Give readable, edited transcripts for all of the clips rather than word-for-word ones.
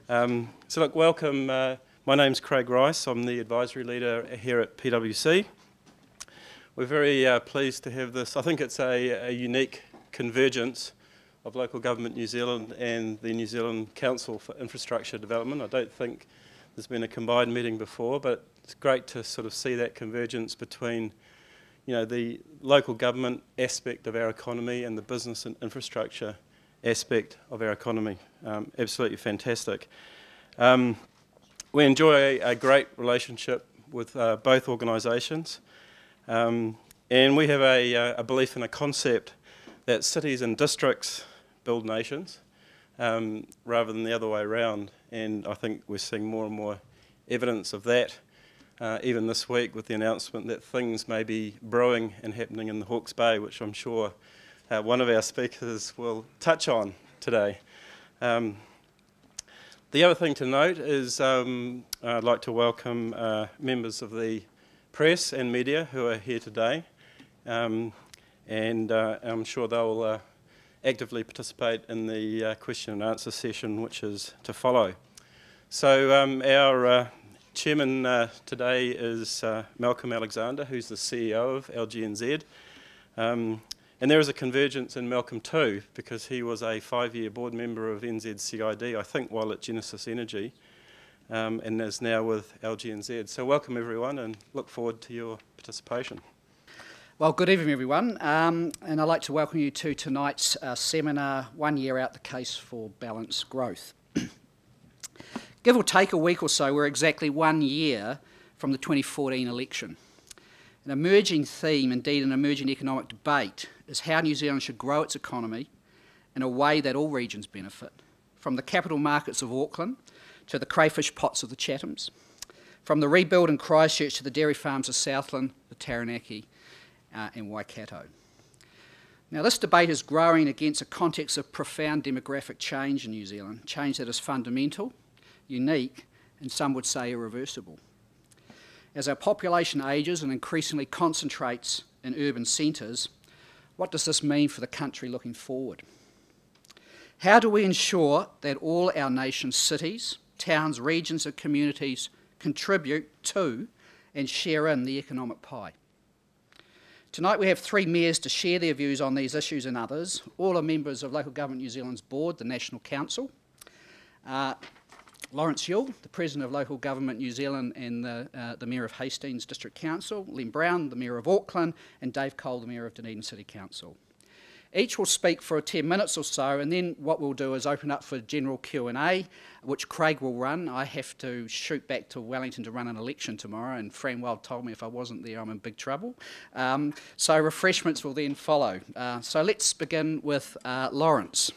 So look, welcome. My name's Craig Rice. I'm the advisory leader here at PwC. We're very pleased to have this. I think it's a unique convergence of local government New Zealand and the New Zealand Council for Infrastructure Development. I don't think there's been a combined meeting before, but it's great to sort of see that convergence between, you know, the local government aspect of our economy and the business and infrastructure aspect of our economy. Absolutely fantastic. We enjoy a great relationship with both organisations, and we have a belief in a concept that cities and districts build nations rather than the other way around, and I think we're seeing more and more evidence of that even this week with the announcement that things may be brewing and happening in the Hawke's Bay, which I'm sure one of our speakers will touch on today. The other thing to note is I'd like to welcome members of the press and media who are here today, and I'm sure they'll actively participate in the question and answer session which is to follow. So our chairman today is Malcolm Alexander, who's the CEO of LGNZ. And there is a convergence in Malcolm too, because he was a 5-year board member of NZCID, I think while at Genesis Energy, and is now with LGNZ. So welcome everyone and look forward to your participation. Well, good evening everyone, and I'd like to welcome you to tonight's seminar, 1 year out the case for balanced growth. Give or take a week or so, we're exactly 1 year from the 2014 election. An emerging theme, indeed an emerging economic debate, is how New Zealand should grow its economy in a way that all regions benefit, from the capital markets of Auckland to the crayfish pots of the Chathams, from the rebuild in Christchurch to the dairy farms of Southland, the Taranaki and Waikato. Now this debate is growing against a context of profound demographic change in New Zealand, change that is fundamental, unique and some would say irreversible. As our population ages and increasingly concentrates in urban centres, what does this mean for the country looking forward? How do we ensure that all our nation's cities, towns, regions and communities contribute to and share in the economic pie? Tonight we have 3 mayors to share their views on these issues and others. All are members of Local Government New Zealand's board, the National Council. Lawrence Yule, the President of Local Government New Zealand and the Mayor of Hastings District Council, Len Brown, the Mayor of Auckland, and Dave Cull, the Mayor of Dunedin City Council. Each will speak for 10 minutes or so, and then what we'll do is open up for general Q&A, which Craig will run. I have to shoot back to Wellington to run an election tomorrow, and Fran Wild told me if I wasn't there, I'm in big trouble. So refreshments will then follow. So let's begin with Lawrence.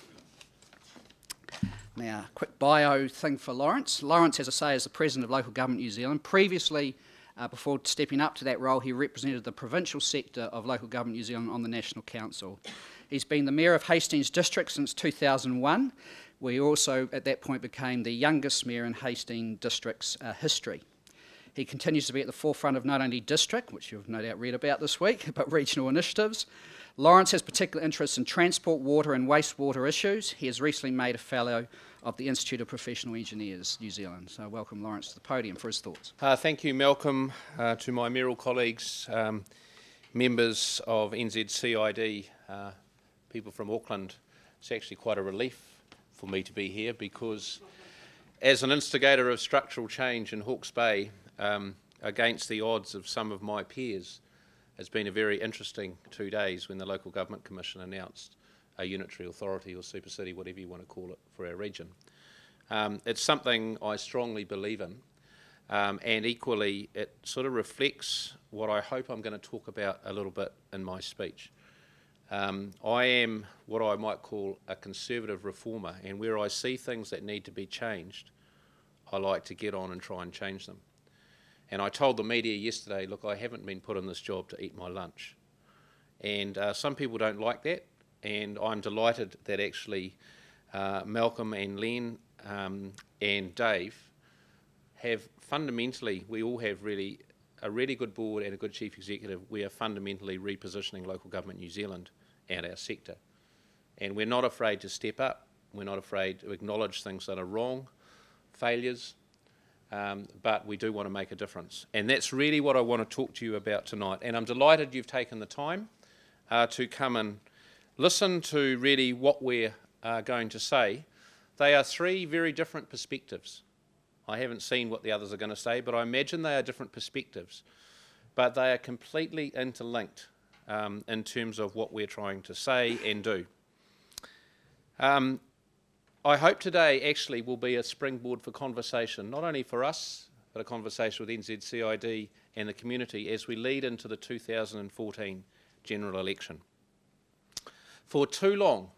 Now, quick bio thing for Lawrence. Lawrence, as I say, is the President of Local Government New Zealand. Previously, before stepping up to that role, he represented the provincial sector of Local Government New Zealand on the National Council. He's been the Mayor of Hastings District since 2001. We also, at that point, became the youngest Mayor in Hastings District's history. He continues to be at the forefront of not only district, which you've no doubt read about this week, but regional initiatives. Lawrence has particular interests in transport, water and wastewater issues. He has recently made a Fellow of the Institute of Professional Engineers, New Zealand. So welcome Lawrence to the podium for his thoughts. Thank you, Malcolm, to my mayoral colleagues, members of NZCID, people from Auckland. It's actually quite a relief for me to be here because as an instigator of structural change in Hawke's Bay, against the odds of some of my peers, it's been a very interesting 2 days when the Local Government Commission announced a unitary authority or super city, whatever you want to call it, for our region. It's something I strongly believe in, and equally it sort of reflects what I hope I'm going to talk about a little bit in my speech. I am what I might call a conservative reformer, and where I see things that need to be changed, I like to get on and try and change them. And I told the media yesterday, look, I haven't been put in this job to eat my lunch. And some people don't like that, and I'm delighted that actually Malcolm and Len and Dave have fundamentally, we all have really a really good board and a good chief executive. We are fundamentally repositioning Local Government New Zealand and our sector. And we're not afraid to step up. We're not afraid to acknowledge things that are wrong. failures, but we do want to make a difference. And that's really what I want to talk to you about tonight. And I'm delighted you've taken the time to come and listen to really what we're going to say. They are three very different perspectives. I haven't seen what the others are going to say, but I imagine they are different perspectives. But they are completely interlinked in terms of what we're trying to say and do. I hope today actually will be a springboard for conversation, not only for us, but a conversation with NZCID and the community as we lead into the 2014 general election. For too long,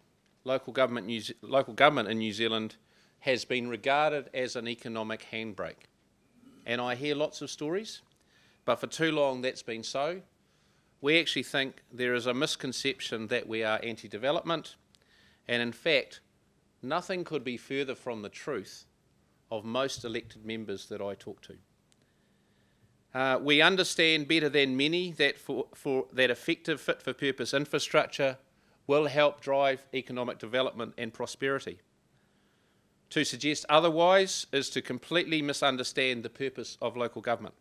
local government in New Zealand has been regarded as an economic handbrake. And I hear lots of stories, but for too long that's been so. We actually think there is a misconception that we are anti-development, and in fact, nothing could be further from the truth of most elected members that I talk to. We understand better than many that for that effective fit-for-purpose infrastructure will help drive economic development and prosperity. To suggest otherwise is to completely misunderstand the purpose of local government.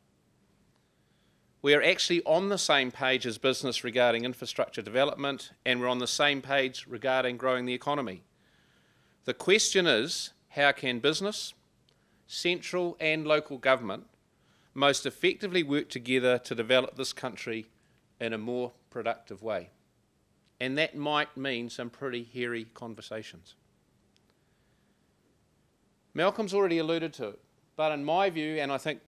We are actually on the same page as business regarding infrastructure development, and we're on the same page regarding growing the economy. The question is, how can business, central and local government most effectively work together to develop this country in a more productive way? And that might mean some pretty hairy conversations. Malcolm's already alluded to it, but in my view, and I think